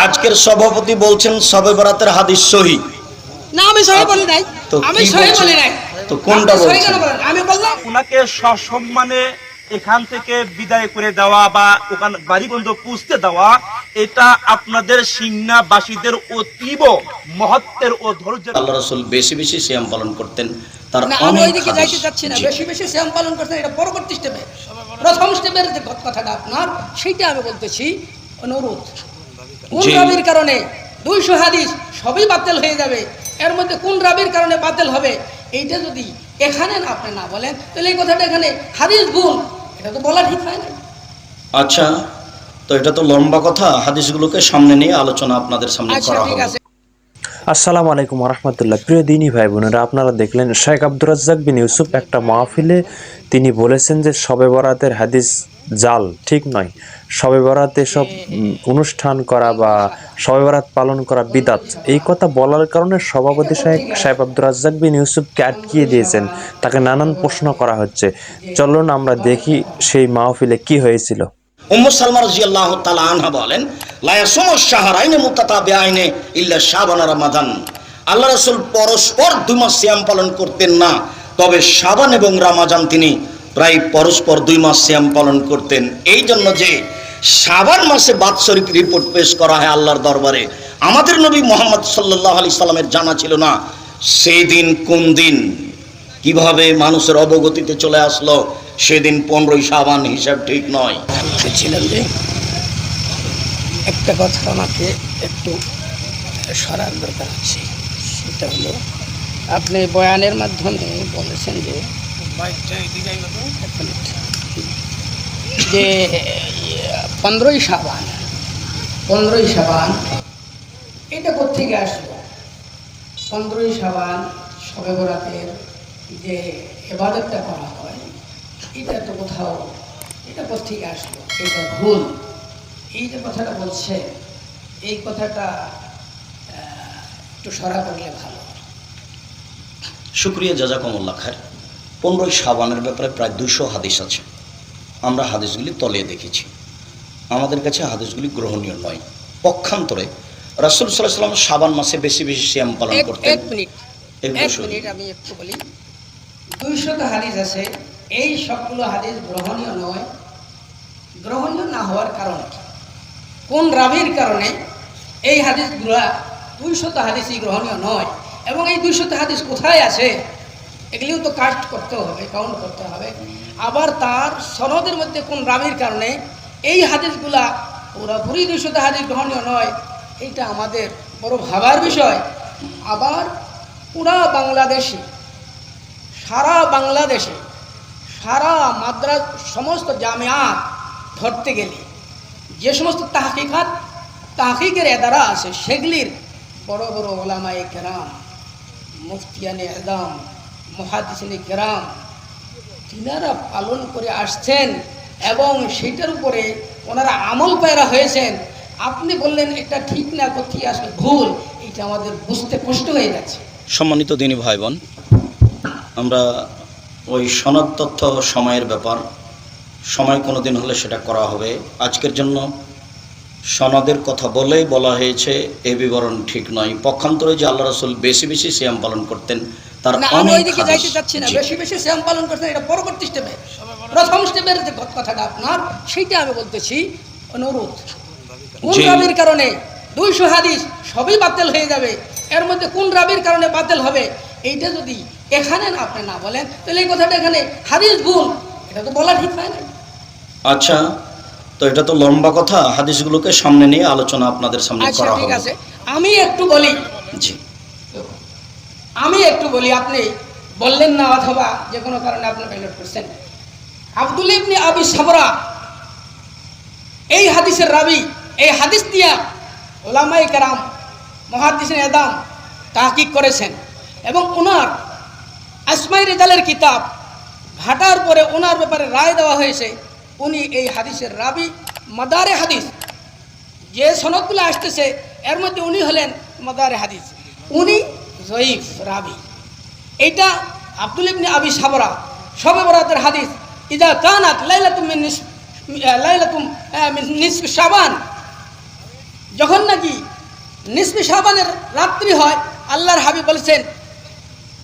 আজকের সভাপতি বলছেন শবে বরাতের হাদিস সহি। না আমি সহি বলি নাই, আমি সহি বলি নাই। তো কোনটা বলছেন? আমি বললাম ওনাকে সসম্মানে এখান থেকে বিদায় করে দেওয়া বা ওখানে বাড়ি পর্যন্ত পৌঁছতে দেওয়া, এটা আপনাদের সিংনাবাসীদের অতীব মহত্বের ও ধৈর্যের। আল্লাহ রাসূল বেশি বেশি সিয়াম পালন করতেন। তার না আমি ওইদিকে যাইতে চাচ্ছি না, বেশি বেশি সিয়াম পালন করতেন এটা পরবর্তী স্টেপে। প্রথম স্টেপের যে কথাটা আপনার সেইটা আমি বলতেছি অনুরোধ। কোন রাবির কারণে 200 হাদিস সবই বাতিল হয়ে যাবে, এর মধ্যে কোন রাবির কারণে বাতিল হবে এইটা যদি এখানে না আপনি না বলেন তাহলে এই কথাটা এখানে হাদিস ভুল, এটা তো বলা ঠিক হয় না। আচ্ছা, তো এটা তো লম্বা কথা, হাদিসগুলোকে সামনে নিয়ে আলোচনা আপনাদের সামনে আচ্ছা করা ঠিক হবে। আছে। আসসালামু আলাইকুম রহমতুল্লাহ। প্রিয় দিনী ভাই বোনেরা, আপনারা দেখলেন শেখ আব্দুর রাজ্জাক বিন ইউসুফ একটা মাহফিলে তিনি বলেছেন যে শবে বরাতের হাদিস জাল, ঠিক নয়। শবে বরাতে সব অনুষ্ঠান করা বা শবে বরাত পালন করা বিদাত, এই কথা বলার কারণে সভাপতি শেখ আব্দুর রাজ্জাক বিন ইউসুফকে আটকিয়ে দিয়েছেন, তাকে নানান প্রশ্ন করা হচ্ছে। চলুন আমরা দেখি সেই মাহফিলে কি হয়েছিল। উম্মু সালমা রাদিয়াল্লাহু তাআলা আনহা বলেন, লা ইয়াসুমু শাহরাইনি মুতাতাবিআইনি ইল্লা শাবান ওয়া রমাদান। আল্লাহ রাসূল পরস্পর 2 মাস সিয়াম পালন করতেন না, তবে শাবান এবং রমাদান তিনি প্রায় পরস্পর 2 মাস সিয়াম পালন করতেন। এই জন্য যে শাবান মাসে বাৎসরিক রিপোর্ট পেশ করা হয় আল্লাহর দরবারে, আমাদের নবী মুহাম্মদ সাল্লাল্লাহু আলাইহি সাল্লামের জানা ছিল না সেই দিন কোন দিন, কিভাবে মানুষের অবগতিতে চলে আসলো সেদিন 15ই শাবান, হিসাব ঠিক নয়। ছিলেন যে একটা কথা আমাকে একটু সরার দরকার আছে, সেটা হলো আপনি বয়ানের মাধ্যমে বলেছেন যে যে 15ই শাবান এটা কোত্থেকে আসলো? 15ই শাবান শবে বরাতের যে ইবাদতটা করা হয় এটা তো কোথাও, এটা কোত্থেকে আসলো? এটা ভুল। এই যে কথাটা বলছে এই কথাটা একটু সরা করলে ভালো। শুকরিয়া, জাযাকুমুল্লাহ খায়র। 15ই শাবানের ব্যাপারে প্রায় 200 হাদিস আছে। আমরা হাদিসগুলি তলিয়ে দেখেছি, আমাদের কাছে হাদিসগুলি গ্রহণীয় নয়। পক্ষান্তরে রাসূল সাল্লাল্লাহু আলাইহি ওয়াসাল্লাম শাবান মাসে বেশি বেশি সিয়াম পালন করতেন। এক মিনিট আমি একটু বলি। 200 হাদিস আছে, এই সবগুলো হাদিস গ্রহণীয় নয়। গ্রহণীয় না হওয়ার কারণ কি? কোন রাবির কারণে এই হাদিসগুলো 200 হাদিসই গ্রহণীয় নয়? এবং এই 200 হাদিস কোথায় আছে এগুলিও তো কাস্ট করতে হবে, কাউন্ট করতে হবে। আবার তার সনদের মধ্যে কোন রাবির কারণে এই হাদিসগুলা পুরোপুরি 200 হাদিস গ্রহণীয় নয়, এইটা আমাদের বড় ভাবার বিষয়। আবার সারা বাংলাদেশে সারা মাদ্রাস সমস্ত জামিয়াত ধরতে গেলে যে সমস্ত তাহকিকের এদারা আছে সেগুলির বড় বড় ওলামায়ে কেরাম, মুফতিয়ানে আযম, মুহাদ্দিসিনে কেরাম তিনারা পালন করে আসছেন এবং সেটার উপরে ওনারা আমল পেরা হয়েছেন। আপনি বললেন এটা ঠিক না, কোথায় আসলে ভুল, এটা আমাদের বুঝতে কষ্ট হয়ে যাচ্ছে। সম্মানিত দিনী ভাই বোন, আমরা ওই সনদ তথ্য সময়ের ব্যাপার, সময় কোনো দিন হলে সেটা করা হবে। আজকের জন্য সনদের কথা বলেই বলা হয়েছে এ বিবরণ ঠিক নয়। পক্ষান্তরে যে আল্লাহ রাসূল বেশি বেশি সিয়াম পালন করতেন তার না আমি ওইদিকে যাইতে চাচ্ছি না, বেশি বেশি সিয়াম পালন করতেন এটা পরবর্তী স্টেপে। প্রথম স্টেপের যে কথাটা আপনার সেইটা আমি বলতেছি অনুরোধ। কোন রাবির কারণে 200 হাদিস সবই বাতিল হয়ে যাবে, এর মধ্যে কোন রাবির কারণে বাতিল হবে এইটা যদি এখানে না আপনি না বলেন তাহলে এই কথাটা এখানে হাদিস ভুল, এটা তো বলা ঠিক হয় না। আচ্ছা, তো এটা তো লম্বা কথা, হাদিসগুলোকে সামনে নিয়ে আলোচনা আপনাদের সামনে আচ্ছা করা ঠিক হবে। আছে, আমি একটু বলি। আপনি বললেন না অথবা যে কোনো কারণে আপনি পাইলট করছেন। আব্দুল্লাহ ইবনে আবি সাবরা এই হাদিসের রাবি, এই হাদিস দিয়া ওলামায়ে কেরাম, মুহাদ্দিসিনে আযম তাহকিক করেছেন এবং ওনার আসমায়ে রিজালের কিতাব ঘাটার পরে ওনার ব্যাপারে রায় দেওয়া হয়েছে উনি এই হাদিসের রাবি, মাদারে হাদিস যে সনদগুলো আসতেছে এর মধ্যে উনি হলেন মাদারে হাদিস, উনি জয়ীফ রাবি। এইটা আব্দুল্লাহ ইবনে আবি সাবরা শবে বরাতের হাদিস, ইদা কানাত লাইলাতুম মিন নিসফ শাবান, যখন নাকি নিসফে শাবানের রাত্রি হয়, আল্লাহর হাবিব বলেছেন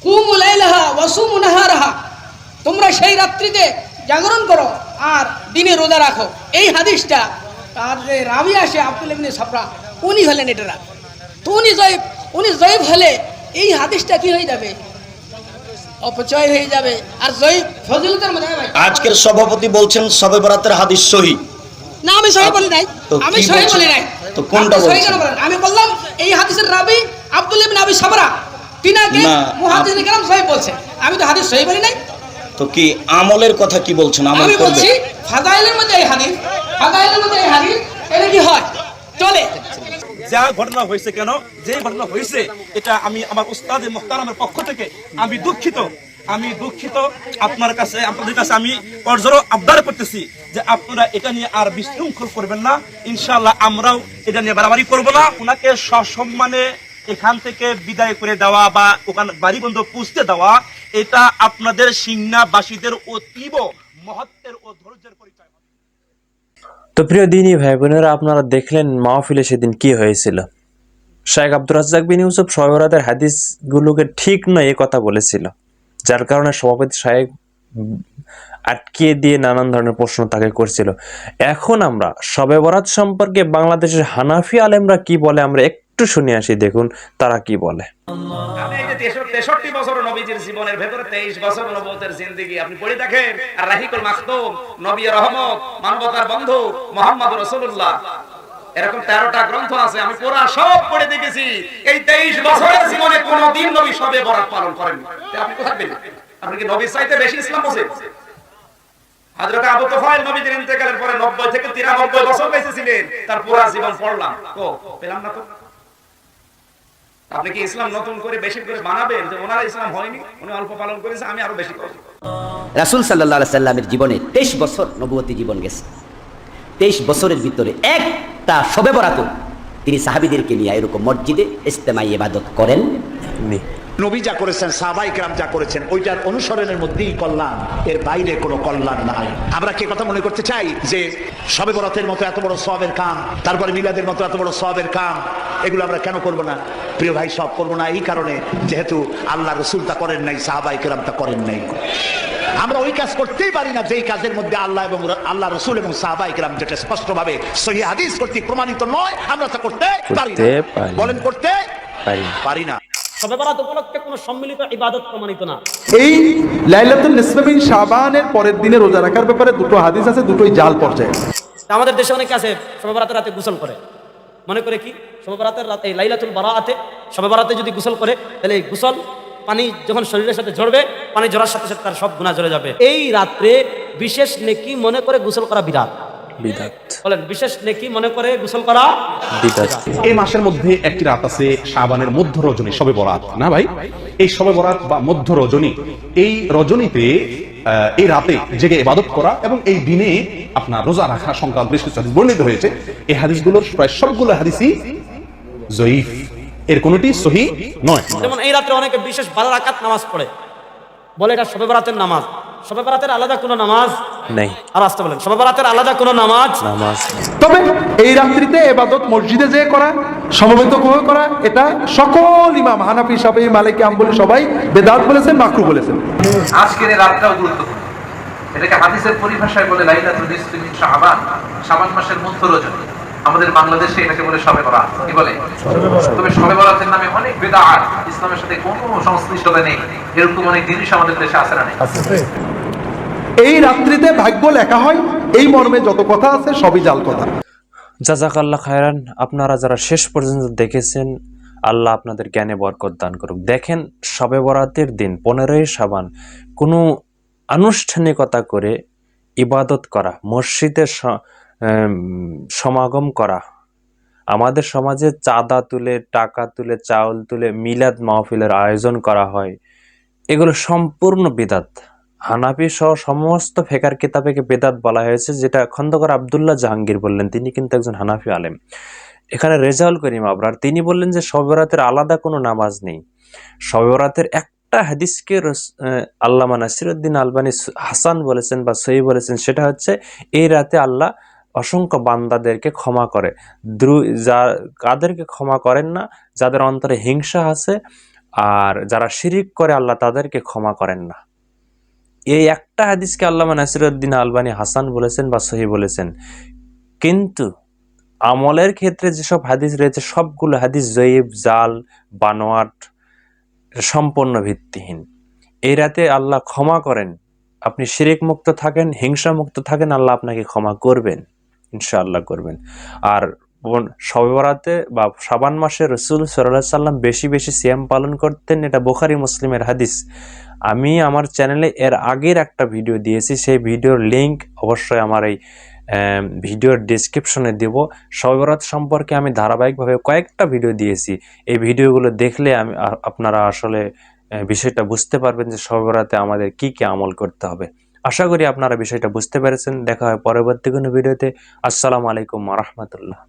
কুমু লাইলাহা ওয়াসুমু নাহারাহা, তোমরা সেই রাত্রিতে জাগরণ করো আর দিনে রোজা রাখো। এই হাদিসটা তার যে রাবি আসে আব্দুল ইবনে সাবরা, উনি হলেন এটা রাবি। তো উনি জয়ীফ হলে এই হাদিসটা কি হয়ে যাবে? অপচয় হয়ে যাবে। আর জয়ীফ ফজিলতের মধ্যে আজকের সভাপতি বলছেন শবে বরাতের হাদিস সহি। না, আমি সহি বলি নাই, আমি সহি বলি নাই। তো কোনটা বলছেন? আমি বললাম এই হাদিসের রাবি আব্দুল ইবনে আবি সাবরা, তিনাকে মুহাদ্দিসিন কেরাম সহি বলছে। আমি তো হাদিস সহি বলি নাই। তো কি আমলের কথা কি বলছেন? আমল আমি করবে? বলছি ফাদাইলের মধ্যে এই হাদিস, ফাদাইলের মধ্যে এই হাদিস, এটা কি হয়? চলে। যা ঘটনা হয়েছে, কেন যে ঘটনা হয়েছে, এটা আমি আমার উস্তাদে মুহতারামের পক্ষ থেকে আমি দুঃখিত। আপনাদের কাছে আমি করজোরে আবদার করতেছি যে আপনারা এটা নিয়ে আর বিশৃঙ্খল করবেন না। ইনশাআল্লাহ আমরাও এটা নিয়ে বাড়াবাড়ি করবো না। ওনাকে সসম্মানে এখান থেকে বিদায় করে দেওয়া বা ওখানে বাড়ি বন্ধ পুষতে দেওয়া, এটা আপনাদের সিংনাবাসীদের অতীব মহত্বের ও ধৈর্যের পরিচয়। তো প্রিয় দিনী ভাই বোনেরা, আপনারা দেখলেন মাহফিলে সেদিন কি হয়েছিল। শাইখ আব্দুর রাজ্জাক বিন ইউসুফ শবে বরাতের হাদিসগুলোকে ঠিক নয় এ কথা বলেছিল, যার কারণে সভাপতি সাহেব আটকে দিয়ে নানান ধরনের প্রশ্ন তাকে করছিল। এখন আমরা শবে বরাত সম্পর্কে বাংলাদেশের হানাফি আলেমরা কি বলে আমরা একটু শুনে আসি, দেখুন তারা কি বলে। আমি এই যে 63 বছর নবীজির জীবনের ভেতরে 23 বছর নবুয়তের জিন্দেগি আপনি পড়ে দেখেন, আর রাহিকুল মাখতুম, নবী রহমত, মানবতার বন্ধু মুহাম্মদ রাসূলুল্লাহ, এরকম 13টা গ্রন্থ আছে, আমি পুরা সব পড়ে দেখেছি। এই 23 বছরের জীবনে কোনদিন নবী শবে বরাত পালন করেননি। আপনি কোথায় পেলেন? আপনি কি নবীর চাইতে বেশি ইসলাম বোঝেন? হযরত আবু তুফাইল নবীর ইন্তেকালের পরে 90 থেকে 93 বছর বেঁচে ছিলেন, তার পুরা জীবন পড়লাম, পেলাম না তো। আপনি কি ইসলাম নতুন করে বেশি করে বানাবেন যে ওনারা ইসলাম হয়নি, উনি অল্প পালন করেছে, আমি আরো বেশি করব? রাসূল সাল্লাল্লাহু আলাইহি সাল্লামের জীবনে 23 বছর নবুয়তি জীবন গেছে। 23 বছরের ভিতরে একটা শবে বরাতও তিনি সাহাবীদেরকে নিয়ে এরকম মসজিদে ইজতেমাই ইবাদত করেন নি। নবী যা করেছেন, সাহাবায়ে কেরাম যা করেছেন, ওইটার অনুসরণের মধ্যেই কল্যাণ, এর বাইরে কোনো কল্যাণ নাই। আমরা কি কথা মনে করতে চাই যে শবে বরাতের মতো এত বড় সওয়াবের কাম, তারপরে মিলাদের মতো এত বড় সওয়াবের কাম, এগুলো আমরা কেন করব না? প্রিয় ভাই, সব করব না এই কারণে যেহেতু আল্লাহ রাসূল তা করেন নাই, সাহাবায়ে কেরাম তা করেন নাই। আমরা ওই কাজ করতেই পারি না যেই কাজের মধ্যে আল্লাহ রাসূল এবং সাহাবায়ে কেরাম যেটা স্পষ্টভাবে সহিহ হাদিস কর্তৃক প্রমাণিত নয়, আমরা তা করতে পারি না। বলেন করতে পারি না। শবে বরাত উপলক্ষে কোনো সম্মিলিত ইবাদত প্রমাণিত না। এই লাইলাতুল নিসফে মিন শাবানের পরের দিনে রোজা রাখার ব্যাপারে দুটো হাদিস আছে, দুটোই জাল পর্যায়ে। আমাদের দেশে অনেকে আছে শবে বরাতের রাতে গোসল করে, মনে করে কি শবে বরাতের রাতে এই লাইলাতুল বারাআতে শবে বরাতে যদি গোসল করে তাহলে এই গোসল পানি যখন শরীরের সাথে ঝরবে, পানি ঝরার সাথে সাথে তার সব গুনাহ ঝরে যাবে। এই রাত্রে বিশেষ নেকি মনে করে গোসল করা বিদআত। বলেন, বিশেষ নেকি মনে করে গোসল করা বিদআত। এই মাসের মধ্যে একটি রাত আছে শাবানের মধ্য রজনী, শবে বরাত না ভাই? এই শবে বরাত বা মধ্য রজনী, এই রজনীতে এই রাতে জেগে ইবাদত করা এবং এই দিনে আপনার রোজা রাখা সংক্রান্ত বেশ কিছু হাদিস বর্ণিত হয়েছে। এই হাদিসগুলোর প্রায় সবগুলো হাদিসই জয়ীফ, এর কোনোটি সহিহ নয়। যেমন এই রাতে অনেকে বিশেষ 12 রাকাত নামাজ পড়ে, বলে এটা শবে বরাতের নামাজ। শবে বরাতের আলাদা কোনো নামাজ নেই। আর আসতে বলেন, শবে বরাতের আলাদা কোনো নামাজ। তবে এই রাত্রিতে ইবাদত মসজিদে যেয়ে করা, সমবেত হয়ে করা, এটা সকল ইমাম হানাফি, শাফিঈ, মালিকি, হাম্বলি সবাই বেদাত বলেছেন, মাকরুহ বলেছেন। আজকের এই রাতটাও গুরুত্বপূর্ণ। এটাকে হাদিসের পরিভাষায় বলে লাইলাতুল নিসফি মিন শাবান, শাবান মাসের মধ্য রজনী। আমাদের বাংলাদেশে এটাকে বলে শবে বরাত। কি বলে? তবে শবে বরাতের নামে অনেক বিদআত, ইসলামের সাথে কোনো সংশ্লিষ্টতা নেই, এরকম অনেক জিনিস আমাদের দেশে আছে না? এই রাত্রিতে ভাগ্য লেখা হয়, এই মর্মে যত কথা আছে সবই জাল কথা। জাযাকাল্লাহ খায়রান। আপনারা যারা শেষ পর্যন্ত দেখেছেন, আল্লাহ আপনাদের জ্ঞানে বরকত দান করুক। দেখেন, শবে বরাতের দিন 15ই শাবান কোনো আনুষ্ঠানিকতা করে ইবাদত করা, মসজিদে সমাগম করা, আমাদের সমাজে চাঁদা তুলে, টাকা তুলে, চাউল তুলে মিলাদ মাহফিলের আয়োজন করা হয়, এগুলো সম্পূর্ণ বিদআত। হানাফি সহ সমস্ত ফিকহের কিতাবে বেদাত বলা হয়েছে, যেটা খন্দকার আব্দুল্লাহ জাহাঙ্গীর বললেন, তিনি কিন্তু একজন হানাফি আলেম। এখানে রেজাউল করিম আবরার তিনি বললেন যে শবে বরাতের আলাদা কোনো নামাজ নেই। শবে বরাতের একটা হাদিসকে আল্লামা নাসিরউদ্দিন আলবানী হাসান বলেছেন বা সহিহ বলেছেন, সেটা হচ্ছে এই রাতে আল্লাহ অসংখ্য বান্দাদেরকে ক্ষমা করে। কাদেরকে ক্ষমা করেন না? যাদের অন্তরে হিংসা আছে আর যারা শিরিক করে আল্লাহ তাদেরকে ক্ষমা করেন না। এই একটা হাদিসকে আল্লামা নাসিরউদ্দিন আলবানী হাসান বলেছেন বা সহিহ বলেছেন, কিন্তু আমলের ক্ষেত্রে যেসব হাদিস রয়েছে সবগুলো হাদিস জয়ীব, জাল, বানোয়াট, সম্পূর্ণ ভিত্তিহীন। এই রাতে আল্লাহ ক্ষমা করেন। আপনি শিরিক মুক্ত থাকেন, হিংসা মুক্ত থাকেন, আল্লাহ আপনাকে ক্ষমা করবেন, ইনশাআল্লাহ করবেন। আর শবে বরাতে বা শাবান মাসে রাসূল সাল্লাল্লাহু আলাইহি সাল্লাম বেশি বেশি সিয়াম পালন করতেন, এটা বুখারী মুসলিমের হাদিস। আমি আমার চ্যানেলে এর আগের একটা ভিডিও দিয়েছি, সেই ভিডিওর লিংক অবশ্যই আমার এই ভিডিওর ডেসক্রিপশনে দেব। শবে বরাত সম্পর্কে আমি ধারাবাহিকভাবে কয়েকটা ভিডিও দিয়েছি। এই ভিডিওগুলো দেখলে আপনারা আসলে বিষয়টা বুঝতে পারবেন যে শবে বরাতে আমাদের কি কি আমল করতে হবে। আশা করি আপনারা বিষয়টা বুঝতে পেরেছেন। দেখা হয় পরবর্তী কোনো ভিডিওতে। আসসালামু আলাইকুম ওয়া রাহমাতুল্লাহ।